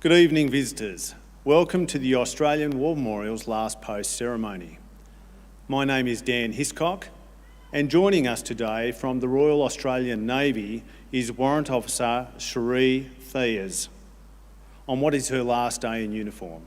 Good evening, visitors. Welcome to the Australian War Memorial's Last Post ceremony. My name is Dan Hiscock, and joining us today from the Royal Australian Navy is Warrant Officer Cherie Thiers on what is her last day in uniform.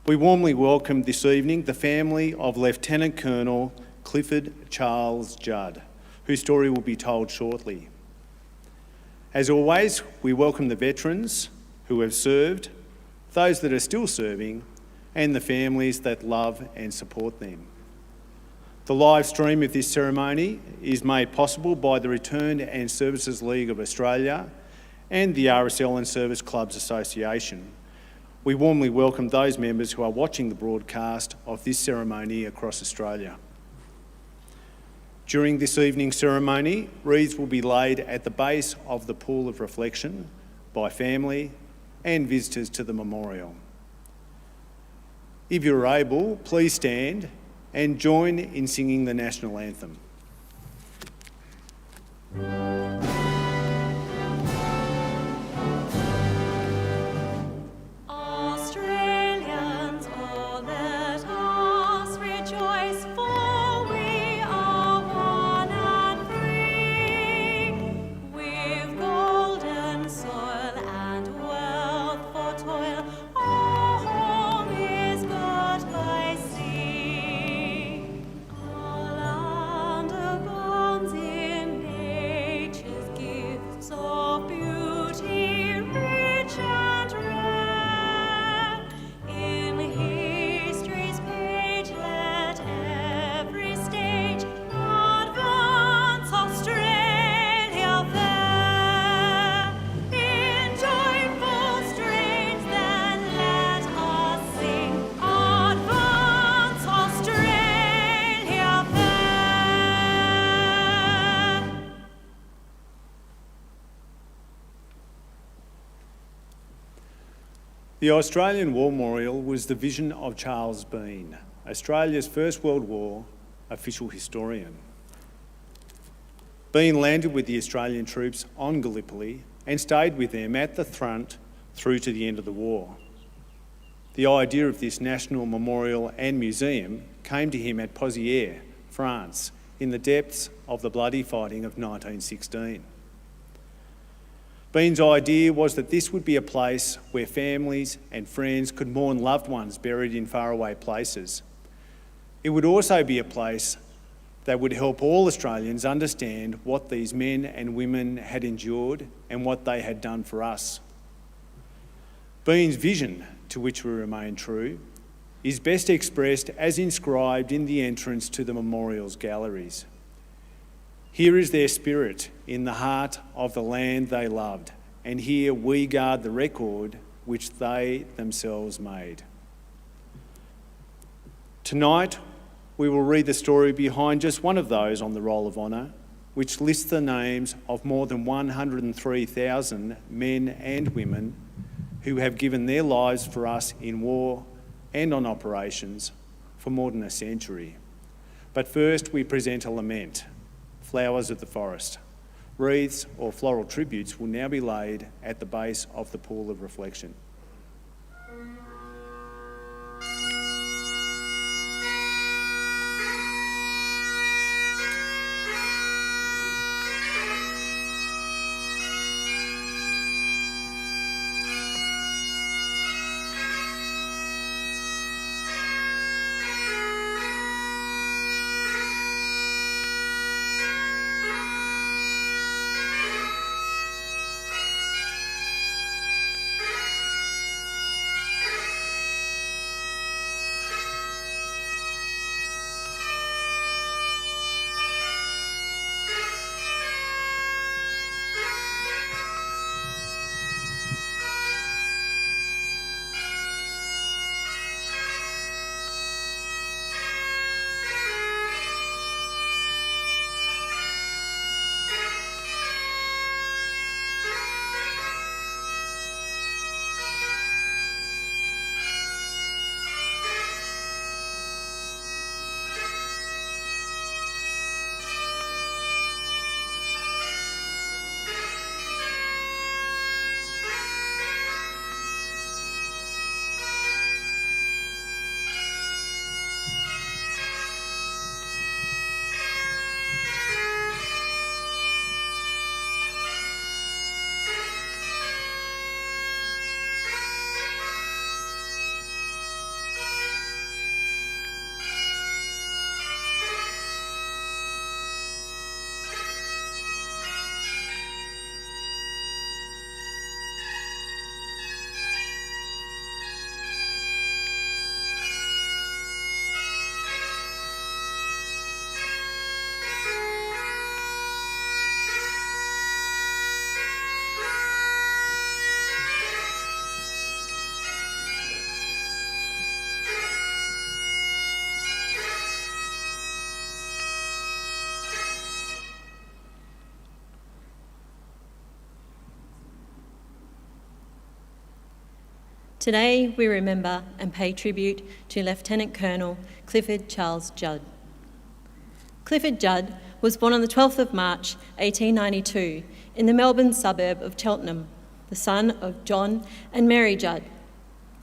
We warmly welcome this evening the family of Lieutenant Colonel Clifford Charles Judd, whose story will be told shortly. As always, we welcome the veterans who have served, those that are still serving, and the families that love and support them. The live stream of this ceremony is made possible by the Returned and Services League of Australia and the RSL and Service Clubs Association. We warmly welcome those members who are watching the broadcast of this ceremony across Australia. During this evening's ceremony, wreaths will be laid at the base of the pool of reflection by family and visitors to the memorial. If you're able, please stand and join in singing the national anthem. The Australian War Memorial was the vision of Charles Bean, Australia's First World War official historian. Bean landed with the Australian troops on Gallipoli and stayed with them at the front through to the end of the war. The idea of this national memorial and museum came to him at Pozières, France, in the depths of the bloody fighting of 1916. Bean's idea was that this would be a place where families and friends could mourn loved ones buried in faraway places. It would also be a place that would help all Australians understand what these men and women had endured and what they had done for us. Bean's vision, to which we remain true, is best expressed as inscribed in the entrance to the memorial's galleries. Here is their spirit in the heart of the land they loved, and here we guard the record which they themselves made. Tonight, we will read the story behind just one of those on the Roll of Honour, which lists the names of more than 103,000 men and women who have given their lives for us in war and on operations for more than a century. But first, we present a lament. Flowers of the forest. Wreaths or floral tributes will now be laid at the base of the pool of reflection. Today we remember and pay tribute to Lieutenant Colonel Clifford Charles Judd. Clifford Judd was born on the 12th of March 1892 in the Melbourne suburb of Cheltenham, the son of John and Mary Judd.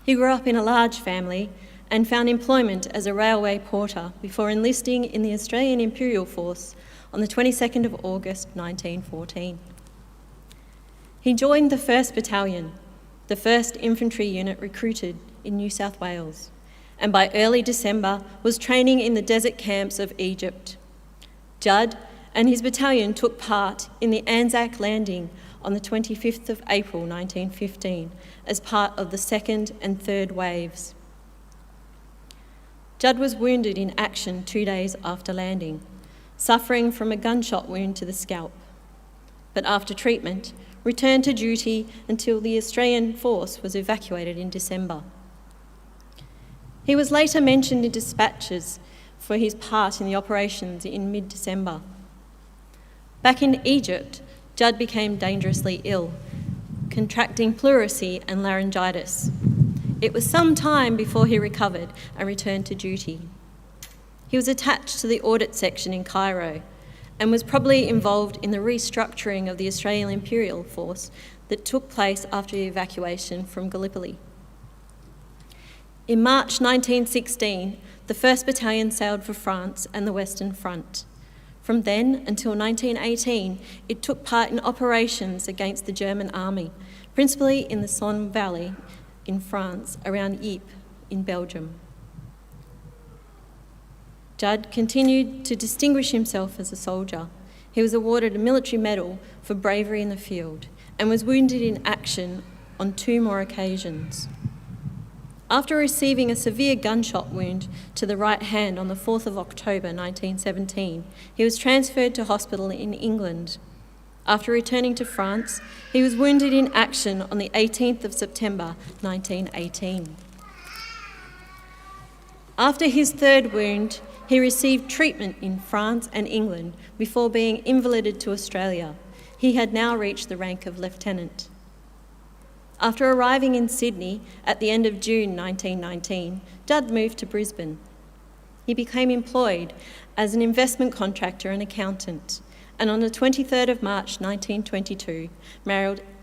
He grew up in a large family and found employment as a railway porter before enlisting in the Australian Imperial Force on the 22nd of August 1914. He joined the 1st Battalion, the 1st Infantry Unit recruited in New South Wales, and by early December was training in the desert camps of Egypt. Judd and his battalion took part in the Anzac landing on the 25th of April 1915 as part of the 2nd and 3rd waves. Judd was wounded in action 2 days after landing, suffering from a gunshot wound to the scalp, but after treatment, returned to duty until the Australian force was evacuated in December. He was later mentioned in dispatches for his part in the operations in mid-December. Back in Egypt, Judd became dangerously ill, contracting pleurisy and laryngitis. It was some time before he recovered and returned to duty. He was attached to the audit section in Cairo and was probably involved in the restructuring of the Australian Imperial Force that took place after the evacuation from Gallipoli. In March 1916, the 1st Battalion sailed for France and the Western Front. From then until 1918, it took part in operations against the German army, principally in the Somme Valley in France, around Ypres in Belgium. Judd continued to distinguish himself as a soldier. He was awarded a military medal for bravery in the field and was wounded in action on 2 more occasions. After receiving a severe gunshot wound to the right hand on the 4th of October 1917, he was transferred to hospital in England. After returning to France, he was wounded in action on the 18th of September 1918. After his 3rd wound, he received treatment in France and England before being invalided to Australia. He had now reached the rank of lieutenant. After arriving in Sydney at the end of June 1919, Judd moved to Brisbane. He became employed as an investment contractor and accountant, and on the 23rd of March 1922,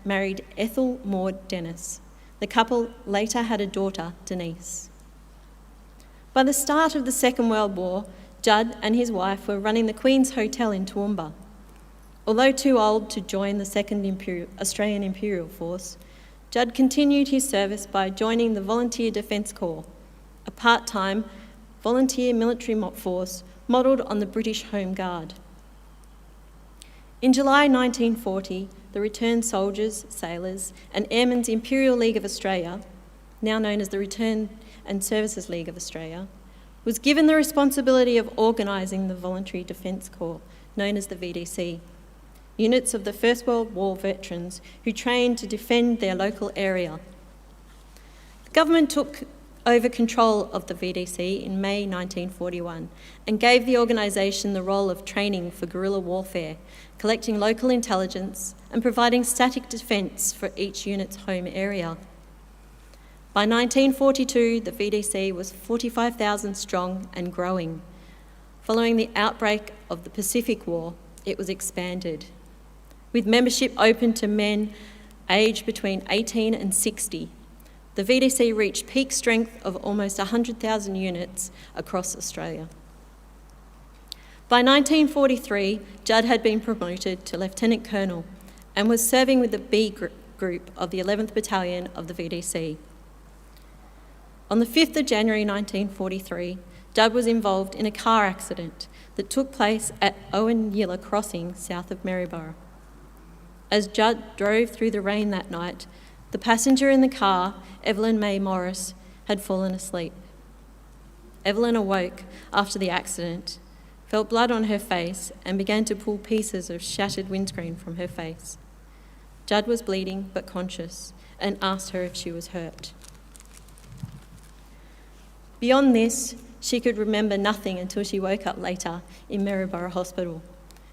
married Ethel Maud Dennis. The couple later had a daughter, Denise. By the start of the Second World War, Judd and his wife were running the Queen's Hotel in Toowoomba. Although too old to join the 2nd Australian Imperial Force, Judd continued his service by joining the Volunteer Defence Corps, a part-time volunteer military force modelled on the British Home Guard. In July 1940, the Returned Soldiers, Sailors and Airmen's Imperial League of Australia, now known as the Return and Services League of Australia, was given the responsibility of organising the Voluntary Defence Corps, known as the VDC, units of the First World War veterans who trained to defend their local area. The government took over control of the VDC in May 1941 and gave the organisation the role of training for guerrilla warfare, collecting local intelligence and providing static defence for each unit's home area. By 1942, the VDC was 45,000 strong and growing. Following the outbreak of the Pacific War, it was expanded, with membership open to men aged between 18 and 60. The VDC reached peak strength of almost 100,000 units across Australia. By 1943, Judd had been promoted to Lieutenant Colonel and was serving with the B Group of the 11th Battalion of the VDC. On the 5th of January 1943, Judd was involved in a car accident that took place at Owen-Yilla Crossing, south of Maryborough. As Judd drove through the rain that night, the passenger in the car, Evelyn May Morris, had fallen asleep. Evelyn awoke after the accident, felt blood on her face and began to pull pieces of shattered windscreen from her face. Judd was bleeding but conscious and asked her if she was hurt. Beyond this, she could remember nothing until she woke up later in Maryborough Hospital,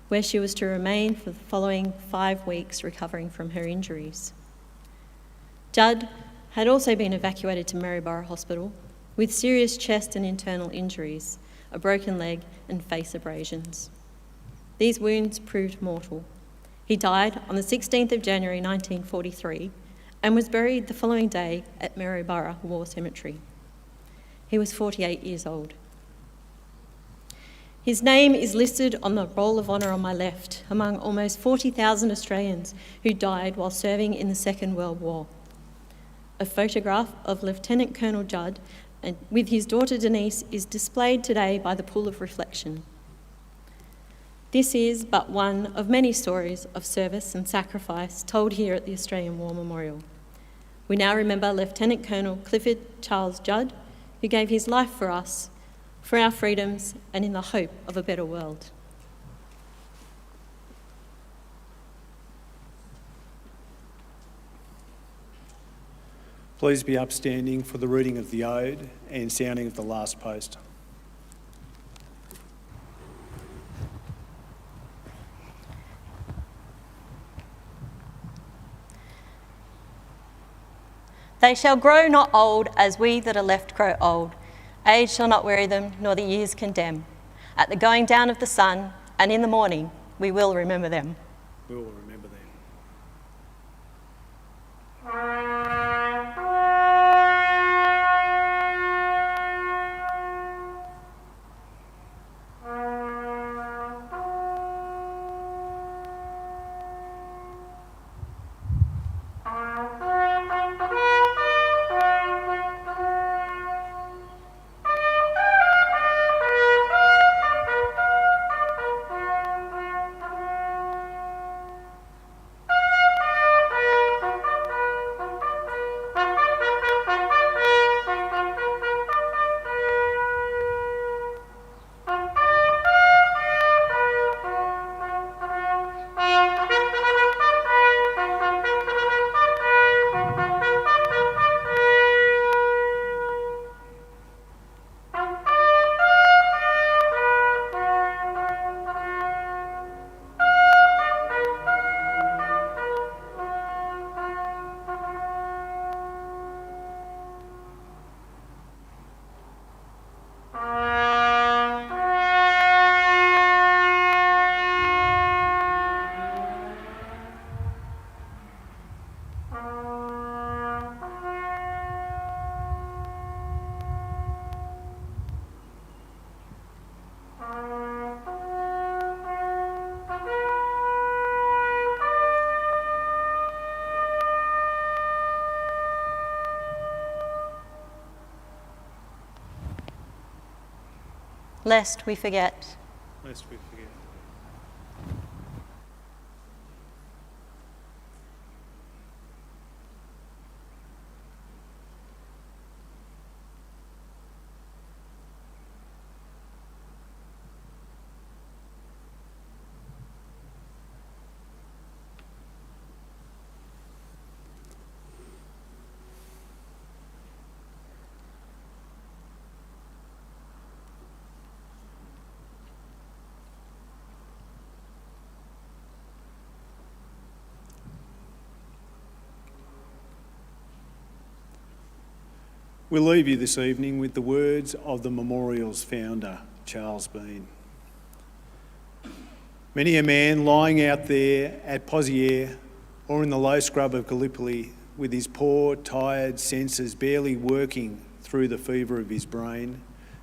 where she was to remain for the following 5 weeks recovering from her injuries. Judd had also been evacuated to Maryborough Hospital with serious chest and internal injuries, a broken leg and face abrasions. These wounds proved mortal. He died on the 16th of January 1943 and was buried the following day at Maryborough War Cemetery. He was 48 years old. His name is listed on the Roll of Honour on my left, among almost 40,000 Australians who died while serving in the Second World War. A photograph of Lieutenant Colonel Judd and with his daughter Denise is displayed today by the Pool of Reflection. This is but one of many stories of service and sacrifice told here at the Australian War Memorial. We now remember Lieutenant Colonel Clifford Charles Judd, who gave his life for us, for our freedoms, and in the hope of a better world. Please be upstanding for the reading of the Ode and sounding of the last post. They shall grow not old as we that are left grow old. Age shall not weary them, nor the years condemn. At the going down of the sun, and in the morning, we will remember them. We will remember them. Lest we forget. Lest we forget. We'll leave you this evening with the words of the memorial's founder, Charles Bean. Many a man lying out there at Pozières or in the low scrub of Gallipoli with his poor, tired senses barely working through the fever of his brain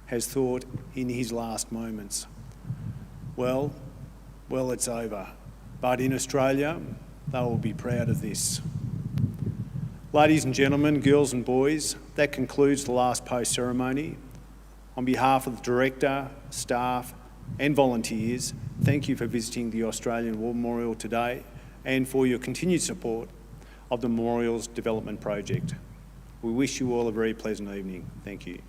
has thought in his last moments, well, it's over. But in Australia, they will be proud of this. Ladies and gentlemen, girls and boys, that concludes the last post ceremony. On behalf of the director, staff and volunteers, thank you for visiting the Australian War Memorial today and for your continued support of the Memorial's development project. We wish you all a very pleasant evening. Thank you.